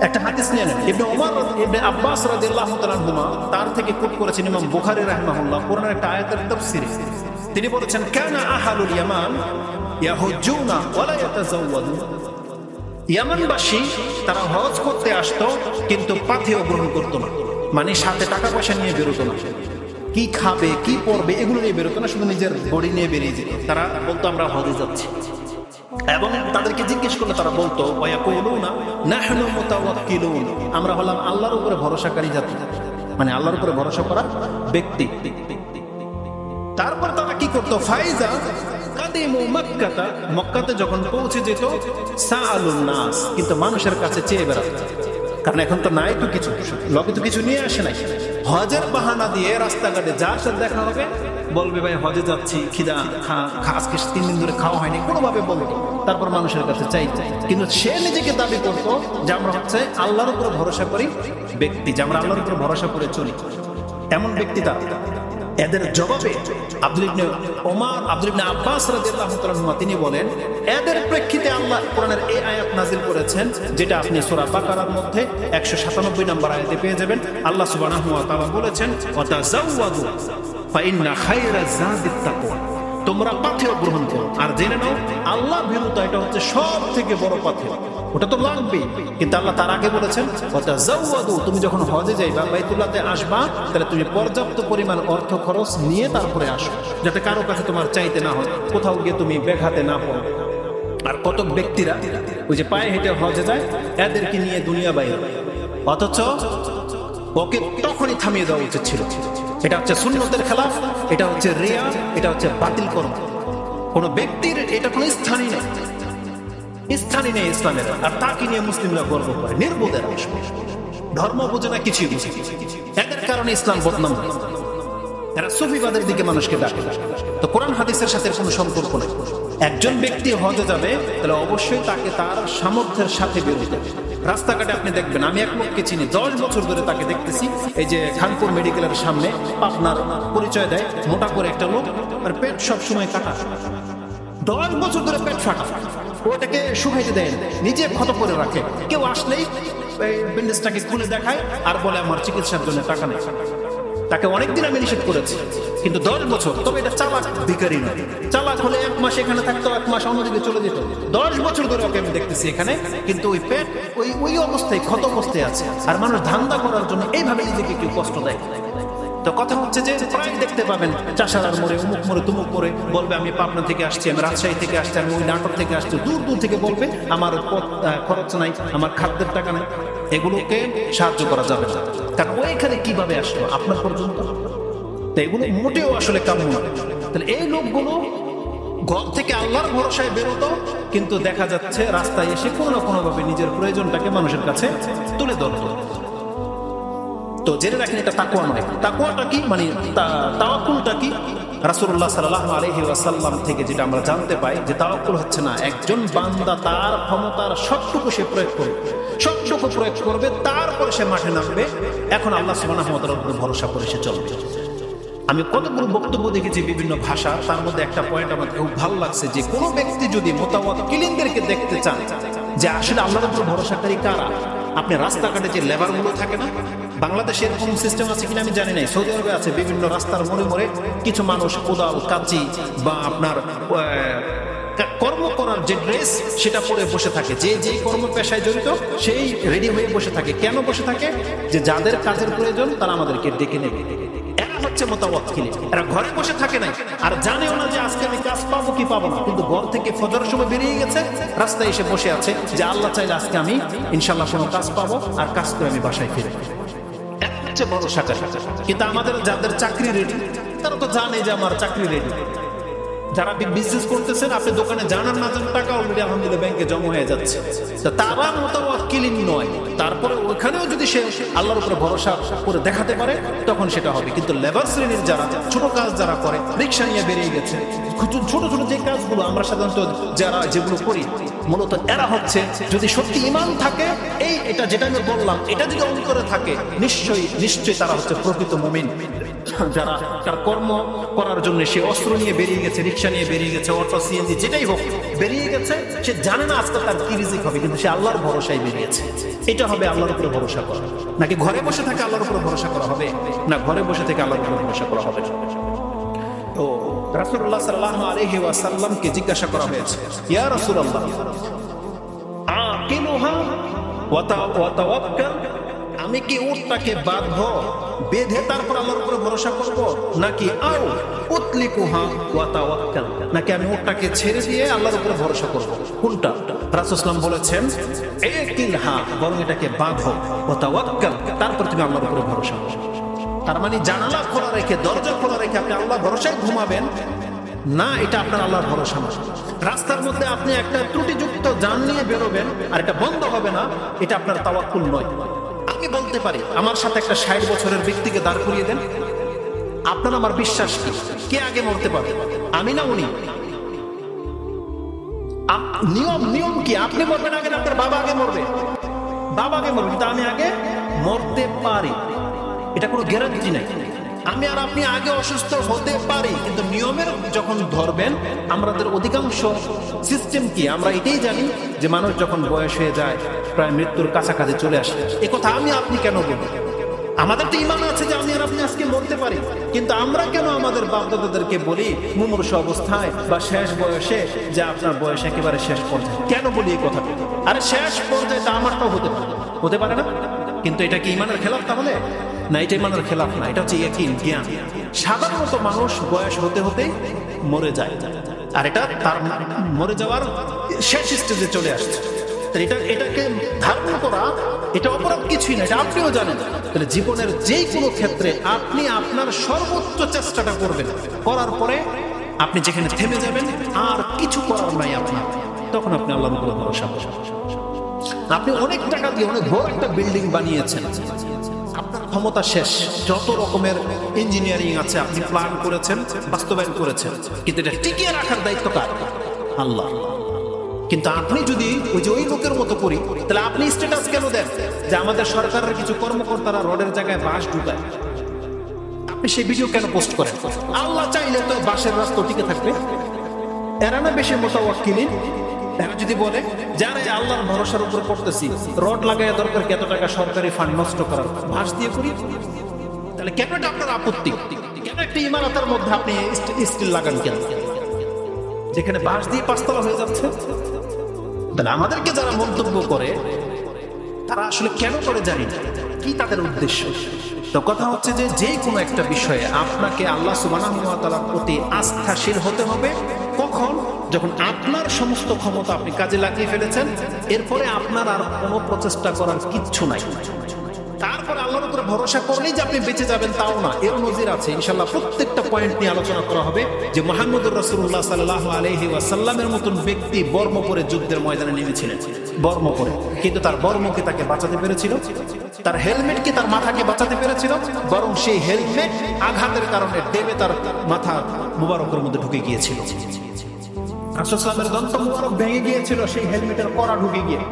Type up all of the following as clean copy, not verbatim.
একটা হাদিস নিয়ে নেন, ইবনে ওমর ইবনে আব্বাস রাদিয়াল্লাহু তাআলা আনহুমা তার থেকে কোট করেছেন ইমাম বুখারী রাহিমাহুল্লাহ কোরআনের একটা আয়াতের তাফসীরে। তিনি বলেছেন, কানা আহলুল ইয়ামান ইয়াহুজ্জুনা ওয়া লা ইয়াতাযাওয়াদুন। ইয়ামানবাসী তারা হজ করতে আসতো কিন্তু পাথেয় গ্রহণ করতো না, মানে সাথে টাকা পয়সা নিয়ে বেরোতো না, কি খাবে কি পরবে এগুলো নিয়ে বেরোতো না, শুধু নিজের বডি নিয়ে বেরিয়ে যেত। তারা বলতো আমরা হজে যাচ্ছি, এবং তাদেরকে জিজ্ঞেস করলে তারা বলতো ওয়ায়াকুলুনা নাহনু মুতাওয়াক্কিলুন, আমরা হলাম আল্লাহর উপরে ভরসাকারী জাতি, মানে আল্লাহর উপরে ভরসা করা ব্যক্তি। তারপর তারা কি করতো, ফাইজা কাদিমু মক্কাতা, মক্কাতে যখন পৌঁছে যেত সাআলুন নাস, কিন্তু মানুষের কাছে চেয়ে বেড়াতো, কারণ এখন তো নাই তো কিছু, লগে তো কিছু নিয়ে আসে নাই। হজের বাহানা দিয়ে রাস্তাঘাটে যার সাথে দেখা হবে বলবে ভাই হজে যাচ্ছি, খিদা আজকে 3 দিন ধরে খাওয়া হয়নি, কোনোভাবে বলতো। তারপর মানুষের কাছে চাই, কিন্তু সে নিজেকে দাবি করতো যে আমরা হচ্ছে আল্লাহর উপরে ভরসা করি ব্যক্তি, যে আমরা আল্লাহর উপরে ভরসা করে চলি, এমন ব্যক্তি তারা। এদের জবাবে আব্দুল ইবনে আব্বাস রাদিয়াল্লাহু তাআলা আনহু তিনি বলেন, এদের প্রেক্ষিতে আল্লাহ কোরআনের এই আয়াত নাযিল করেছেন, যেটা আপনি সূরা বাকারার মধ্যে 197 নম্বর আয়াতে পেয়ে যাবেন। আল্লাহ সুবহানাহু ওয়া তাআলা বলেছেন, ওয়াতাযাওয়াদু ফাইন্না খায়রা যাদিত তাকওয়া, তোমরা পাথেয় গ্রহণ করো আর জেনে নাও আল্লাহ ভীরুতা এটা হচ্ছে সব থেকে বড় পাথেয়। ওটা তো লাগবেই, কিন্তু আল্লাহ তার আগে বলেছেন ওয়াতাযাওয়াদু, তুমি যখন হজে যাইবা বাইতুল্লাহতে আসবা, তাহলে তুমি পর্যাপ্ত পরিমাণ অর্থ খরচ নিয়ে তারপরে আসো, যাতে কারো কাছে তোমার চাইতে না হয়, কোথাও গিয়ে তুমি ব্যাঘাতে না পড়ো। আর কত ব্যক্তিরা ওই যে পায়ে হেঁটে হজে যায়, এদেরকে নিয়ে দুনিয়া বাইরে, অথচ ওকে তখনই থামিয়ে দেওয়া উচিত ছিল। এটা হচ্ছে সুন্নতের খেলাফ, এটা হচ্ছে রিয়া, এটা হচ্ছে বাতিল কর্ম। কোন ব্যক্তির এটা কোনো স্থানই নেই, স্থানই নেই ইসলামের, আর তাকে নিয়ে মুসলিমরা গর্ব করে, নির্বোধের ধর্ম বোঝে না, কিছুই বুঝে। এদের কারণে ইসলাম বদনাম, এরা সুফিবাদের দিকে মানুষকে ডাকে। তো কোরআন হাদিসের সাথে কোনো সম্পর্ক নেই। একজন ব্যক্তি হজে যাবে, তাহলে অবশ্যই তাকে তার সামর্থ্যের সাথে বেরোতে হবে। রাস্তাঘাটে আপনি দেখবেন, আমি এক লোককে চিনি, 10 বছর ধরে তাকে দেখতেছি, এই যে খানপুর মেডিকেলের সামনে আপনার পরিচয় দেয়, মোটা করে একটা লোক, আর পেট সবসময় কাটা, 10 বছর ধরে পেট ফাটা, ওটাকে শুকাইতে দেয়, নিজে ক্ষত করে রাখে, কেউ আসলেই ব্যান্ডেজটাকে খুলে দেখায় আর বলে আমার চিকিৎসার জন্য টাকা নেই। তাকে অনেকদিন আমি নিষেধ করেছি, কিন্তু 10 বছর। তবে এটা চালাক ভিখারি নয়, চালাক হলে 1 মাস এখানে থাকতো, 1 মাস অন্যদিকে চলে যেত। 10 বছর ধরে ওকে আমি দেখতেছি এখানে, কিন্তু ওই পেট ওই অবস্থায়, ক্ষত অবস্থায় আছে। আর মানুষ ধান্দা করার জন্য এইভাবে নিজেকে কেউ কষ্ট দেয়। তো কথা হচ্ছে যে প্রায় দেখতে পাবেন চাষারার মোড়ে, অমুক মোড়ে, তুমুক মোড়ে বলবে আমি পাবনা থেকে আসছি, আমি রাজশাহী থেকে আসছি, আমি ওই নাটক থেকে আসছি, দূর দূর থেকে বলবে আমার খরচ নাই, আমার খাদ্যের টাকা নাই। এগুলোকে সাহায্য করা যাবে না, কারণ ওইখানে কিভাবে আসলো আপনার পর্যন্ত, তো এগুলো মোটেও আসলে কাম্য না। তাহলে এই লোকগুলো ঘর থেকে আল্লাহর ভরসায় বেরোতো, কিন্তু দেখা যাচ্ছে রাস্তায় এসে কোনো না কোনোভাবে নিজের প্রয়োজনটাকে মানুষের কাছে তুলে ধরতো। তো জেনে রাখেন, এটা তাকওয়া নয়। তাকওয়াটা কি, মানে তাওয়াক্কুলটা কি? রাসূলুল্লাহ সাল্লাল্লাহু আলাইহি ওয়াসাল্লাম থেকে যেটা আমরা জানতে পাই, যে তাওয়াক্কুল হচ্ছে না একজন বান্দা তার ক্ষমতার সবটুকু সে প্রয়োগ করবে, সবটুকু প্রয়োগ করবে, তারপরে সে মাঠে নামবে, এখন আল্লাহ সুবহানাহু ওয়া তাআলার উপর ভরসা করে সে চলবে। আমি কতগুলো বক্তব্য দেখেছি বিভিন্ন ভাষা, তার মধ্যে একটা পয়েন্ট আমার খুব ভালো লাগছে, যে কোনো ব্যক্তি যদি মুতাওয়াক্কিলিনদেরকে দেখতে চান যে আসলে আল্লাহর উপর ভরসাকারী কারা, আপনি রাস্তাঘাটে যে লেবারগুলো থাকে না, বাংলাদেশে এরকম সিস্টেম আছে কিনা আমি জানি না, সৌদি আরবে আছে, বিভিন্ন রাস্তার মোড়ে মোড়ে কিছু মানুষ কোদাল, কাঁচি বা আপনার কর্ম করার যে ড্রেস সেটা পরে বসে থাকে, যে যে কর্ম পেশায় জড়িত সেই রেডি হয়ে বসে থাকে। কেন বসে থাকে? যে যাদের কাজের প্রয়োজন তারা আমাদেরকে ডেকে নেবে। এরা হচ্ছে মুতাওয়াক্কিল, এরা ঘরে বসে থাকে নাই, আর জানেও না যে আজকে আমি কাজ পাবো কি পাবো না, কিন্তু ঘর থেকে ফজরের সময় বেরিয়ে গেছে, রাস্তায় এসে বসে আছে যে আল্লাহ চাইলে আজকে আমি ইনশাল্লাহ কোনো কাজ পাবো, আর কাজ করে আমি বাসায় ফিরে। বড় শাখা। কিন্তু আমাদের যাদের চাকরি রেডি, তারা তো জানে যে আমার চাকরি রেডি। যারা বিজনেস করতেছেন, আপনি দোকানে জানান না জানেন, টাকা অলরেডি আলহামদুলিল্লাহ ব্যাংকে জমা হয়ে যাচ্ছে, তারা মুতাওয়াক্কিলিন নয়। তারপরে ওখানেও যদি সে আল্লাহর উপরে ভরসা করে দেখাতে পারে, তখন সেটা হবে। কিন্তু লেবার শ্রেণীর যারা ছোট কাজ যারা করে, রিক্সা নিয়ে বেরিয়ে গেছে, ছোট ছোট যে কাজগুলো আমরা সাধারণত যেগুলো করি, মূলত এরা হচ্ছে, যদি সত্যি ঈমান থাকে, এটা যেটা আমি বললাম, এটা যদি অন্তরে থাকে, নিশ্চয়ই তারা হচ্ছে প্রকৃত মুমিন। যারা তার কর্ম করার জন্য সে অস্ত্র নিয়ে বেরিয়ে গেছে, রিক্সা নিয়ে বেরিয়ে গেছে, অটো, সিএনজি, যেটাই হোক বেরিয়ে গেছে, সে জানে না আজকে তার কি রিজিক হবে, কিন্তু সে আল্লাহর ভরসায় বেরিয়েছে। এটা হবে আল্লাহর উপরে ভরসা করা। নাকি ঘরে বসে থেকে আল্লাহর উপরে ভরসা করা হবে? না, ঘরে বসে থেকে আল্লাহর উপরে ভরসা করা হবে। তো রাসূলুল্লাহ সাল্লাল্লাহু আলাইহি ওয়াসাল্লামকে জিজ্ঞাসা করা হয়েছে, ইয়া রাসূলুল্লাহ, আকিলুহা ওয়া তাওয়াক্কাল, আমি কি উটটাকে বাঁধবো, বেঁধে তারপর আল্লাহর উপরে ভরসা করব, নাকি আও উতলিকুহা ওয়া তাওয়াক্কাল, নাকি আমি উটটাকে ছেড়ে দিয়ে আল্লাহর উপরে ভরসা করব? কোনটা? রাসূল সাল্লাল্লাহু আলাইহি ওয়াসাল্লাম বলেছেন, ইকিলহা, বরং এটাকে বাঁধো, ওয়া তাওয়াক্কাল, তারপর তুমি আল্লাহর উপরে ভরসা করো। তার মানে জানালা খোলা রেখে, দরজা খোলা রেখে আপনি আল্লাহর ভরসায় ঘুমাবেন না, এটা আপনার আল্লাহর ভরসা না। রাস্তার মধ্যে আপনি একটা ত্রুটিযুক্ত যান নিয়ে বেরোবেন আর এটা বন্ধ হবে না, এটা আপনার তাওয়াক্কুল নয়। আমি বলতে পারি, আমার সাথে একটা 60 বছরের ব্যক্তিকে দাঁড় করিয়ে দেন, আপনার আমার বিশ্বাস কি, কে আগে মরতে পারে, আমি না উনি? নিয়ম কি, আপনি মরবেন আগে না আপনার বাবা আগে মরবে? বাবা আগে মরবে, কিন্তু আমি আগে মরতে পারি, এটা কোনো গ্যারান্টি নাই। আমি আর আপনি আগে অসুস্থ হতে পারি, কিন্তু নিয়মের যখন ধরবেন, আমাদের অধিকাংশ সিস্টেম কি, আমরা এটাই জানি যে মানুষ যখন বয়স হয়ে যায়, প্রায় মৃত্যুর কাছাকাছি চলে আসে, এ কথা আমি আপনি কেন বলবো? আমাদের তো ঈমান আছে যে আমি আর আপনি আজকে মরতে পারি, কিন্তু আমরা কেন আমাদের বাপ-দাদাদেরকে বলি মুমূর্ষু অবস্থায় বা শেষ বয়সে যে আপনার বয়স একেবারে শেষ পর্যায়ে, কেন বলি এই কথাটা? আরে শেষ পর্যায়ে তা আমারটাও হতে পারে না, কিন্তু এটা কি ঈমানের খেলাফ তাহলে? না, এটা ঈমানের খেলাফ না, এটা হচ্ছে ইয়াকিন, জ্ঞান। সাধারণত মানুষ বয়স হতে হতেই মরে যায়, আর এটা তার মরে যাওয়ার শেষ স্টেজে চলে আসছে। এটাকে ধারণ করা, এটা অপরাধ কিছুই না, এটা আপনিও জানেন। তাহলে জীবনের যেই কোনো ক্ষেত্রে আপনি আপনার সর্বোচ্চ চেষ্টাটা করবেন, করার পরে আপনি যেখানে থেমে যাবেন আর কিছু করার নাই আপনার, তখন আপনি আল্লাহর উপর ভরসা করবেন। আপনি অনেক টাকা দিয়ে অনেক বড় একটা বিল্ডিং বানিয়েছেন, আপনার ক্ষমতা শেষ, যত রকমের ইঞ্জিনিয়ারিং আছে আপনি প্ল্যান করেছেন, বাস্তবায়ন করেছেন, কিন্তু এটা টিকিয়ে রাখার দায়িত্ব কার? আল্লাহ। কিন্তু আপনি যদি ওই লোকের মতো করি, তাহলে আপনি স্ট্যাটাস কেন দেন যে আমাদের সরকারের কিছু কর্মকর্তারা রডের জায়গায় বাঁশ ঢুকায়? আপনি সেই ভিডিও কেন পোস্ট করেন? আল্লাহ চাইলে তো বাঁশের রাস্তা টিকে থাকবে। এরা না বেশি মোতাওয়াক্কিলিন, এরা যদি বলে যারা আল্লাহর ভরসার উপর করতেছি, রড লাগায় দরকার কি এত টাকা সরকারি ফান্ড নষ্ট করার, বাঁশ দিয়ে করি, তাহলে কেন এটা আপনার আপত্তি? কেন একটা ইমারতের মধ্যে আপনি স্টিল লাগান কেন, যেখানে বাঁশ দিয়ে 5 তলা হয়ে যাচ্ছে? তাহলে আমাদেরকে যারা মন্তব্য করে তারা আসলে কেন করে জানি না, কি তাদের উদ্দেশ্য? তো কথা হচ্ছে যে কোনো একটা বিষয়ে আপনাকে আল্লাহ সুবহানাহু ওয়া তাআলার প্রতি আস্থাশীল হতে হবে। কখন? যখন আপনার সমস্ত ক্ষমতা আপনি কাজে লাগিয়ে ফেলেছেন, এরপরে আপনার আর কোনো প্রচেষ্টা করার কিচ্ছু নাই। তারপর আল্লাহর উপরে ভরসা করলেই যে আপনি বেঁচে যাবেন তাও না, এর নজির আছে ইনশাআল্লাহ। প্রত্যেকটা পয়েন্ট নিয়ে আলোচনা করা হবে যে মুহাম্মদুর রাসূলুল্লাহ সাল্লাল্লাহু আলাইহি ওয়াসাল্লামের মতন ব্যক্তি বর্ম পরে যুদ্ধের ময়দানে নেমেছিলেন, বর্ম পরে, কিন্তু তার বর্ম কি তাকে বাঁচাতে পেরেছিল? তার হেলমেট কি তার মাথাকে বাঁচাতে পেরেছিল? বরং সেই হেলমেট আঘাতের কারণে দেবে তার মাথা মুবারকের মধ্যে ঢুকে গিয়েছিল। রাসূল সাল্লাল্লাহু আলাইহি ওয়াসাল্লামের দন্ত মুবারক ভেঙে গিয়েছিল সেই হেলমেটের কড়া ঢুকে গিয়ে,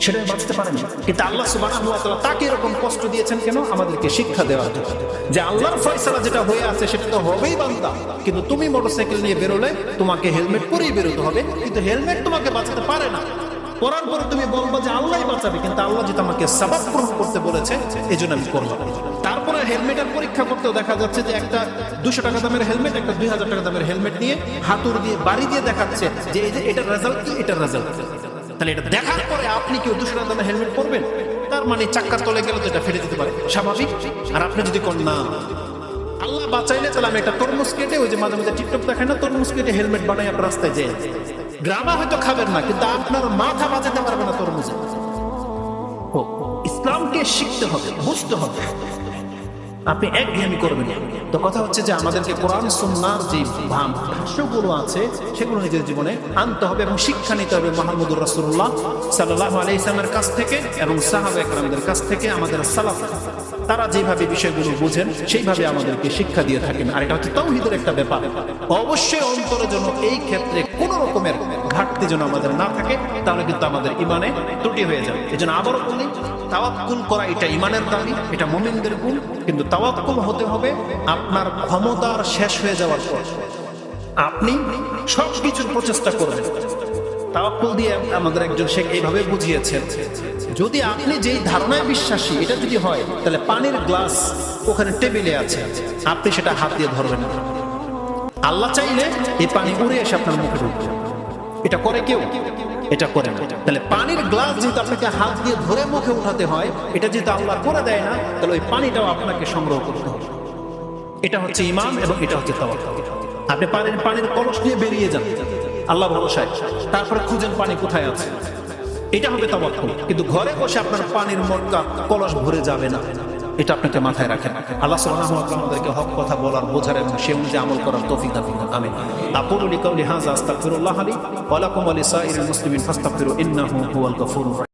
সেটাই বাঁচতে পারেনি। কিন্তু আল্লাহ সুবহানাহু ওয়া তাআলা তাকে এরকম কষ্ট দিয়েছেন কেন? আমাদেরকে শিক্ষা দেওয়ার জন্য যে আল্লাহর ফয়সালা যেটা হয়ে আছে সেটা তো হবেই বান্দা, কিন্তু তুমি মোটরসাইকেল নিয়ে বেরোলে তোমাকে হেলমেট পরেই বেরোতে হবে, কিন্তু হেলমেট তোমাকে বাঁচাতে পারে না। পরার পরে তুমি বলবো যে আল্লাহই বাঁচাবে, কিন্তু আল্লাহ যেটা আমাকে সাবাব গ্রহণ করতে বলেছে এই জন্য আমি করবো। তারপরে হেলমেটের পরীক্ষা করতেও দেখা যাচ্ছে যে একটা 200 টাকা দামের হেলমেট, একটা 2000 টাকা দামের হেলমেট নিয়ে হাতুড় দিয়ে বাড়ি দিয়ে দেখাচ্ছে যে এই যে এটার রেজাল্ট কি, এটার রেজাল্ট। তাহলে এটা দেখার পরে আপনি কেউ 200 টাকা দামের হেলমেট পরবেন? তার মানে চাক্কার তলে গেলে তো এটা ফেলে দিতে পারে, স্বাভাবিক। আর আপনি যদি কোন না আল্লাহ বাঁচাইলে, তাহলে আমি একটা তরমুজ কেটে, ওই যে মাঝে মাঝে টিকটক দেখায় না, তরমুজ কেটে হেলমেট বানাই আপনার রাস্তায় যায়, গ্রামে হয়তো খাবেন না, কিন্তু আপনার মাথা বাঁচাতে পারবে না তরমুজে। ইসলামকে শিখতে হবে, বুঝতে হবে, আপনি একঘেয়েমি করবেন। তো কথা হচ্ছে যে আমাদেরকে কোরআন সুন্নাহর যে ভাষ্যগুলো আছে সেগুলো নিজের জীবনে আনতে হবে এবং শিক্ষা নিতে হবে মুহাম্মদুর রাসূলুল্লাহ সাল্লাল্লাহু আলাইহি ওয়াসাল্লামের কাছ থেকে এবং সাহাবায়ে কেরামদের কাছ থেকে। আমাদের সালাফ তারা যেভাবে বিষয়গুলো বুঝেন সেইভাবে আমাদেরকে শিক্ষা দিয়ে থাকেন। আর এটা হচ্ছে তাওহীদের একটা ব্যাপার। অবশ্যই অন্তরে যেন এই ক্ষেত্রে কোনো রকমের ঘাটতি যেন আমাদের না থাকে, তাহলে কিন্তু আমাদের ইমানে ত্রুটি হয়ে যাবে। এই জন্য আবারও বলি, তাওয়াক্কুল করা এটা ইমানের দাবি, এটা মুমিনদের গুণ, কিন্তু তাওয়াক্কুল হতে হবে আপনার ক্ষমতার শেষ হয়ে যাওয়ার পর। আপনি সব কিছুর প্রচেষ্টা করবেন। তাওয়াক্কুল দিয়ে আমাদের একজন শেখ এইভাবে বুঝিয়েছেন, যদি আপনি যেই ধারণায় বিশ্বাসী এটা যদি হয়, তাহলে পানির গ্লাস ওখানে টেবিলে আছে, আপনি সেটা হাত দিয়ে ধরবেন না। আল্লাহ চাইলে এই পানি উড়ে এসে আপনার মুখে ঢুকবে। এটা করে কেউ? এটা করে না। তাহলে পানির গ্লাস যেহেতু আপনাকে হাত দিয়ে ধরে মুখে উঠাতে হয়, এটা যেহেতু আল্লাহ করে দেয় না, তাহলে ওই পানিটাও আপনাকে সংগ্রহ করতে হবে। এটা হচ্ছে ঈমান এবং এটা হচ্ছে তাওয়াক্কুল। আপনি পানির কলস নিয়ে বেরিয়ে যান আল্লাহ ভরসায়, তারপরে খুঁজেন পানি কোথায় আছে, এটা হবে তাওয়াক্কুল। কিন্তু ঘরে বসে আপনার পানির মটকা কলস ভরে যাবে না, এটা আপনাকে মাথায় রাখেন। আল্লাহ সুবহানাহু ওয়া তাআলা আমাদেরকে হক কথা বলার, বোঝার এবং সে অনুযায়ী আমল করার তৌফিক দান করুন। আমিন। আকুলু লিকাউলি হাযা আস্তাগফিরুল্লাহ লি ওয়া লাকুম ওয়া লিসাইরিল মুসলিমিন ফাস্তাগফিরু ইন্নাহু হুয়াল গফুরুর রাহিম।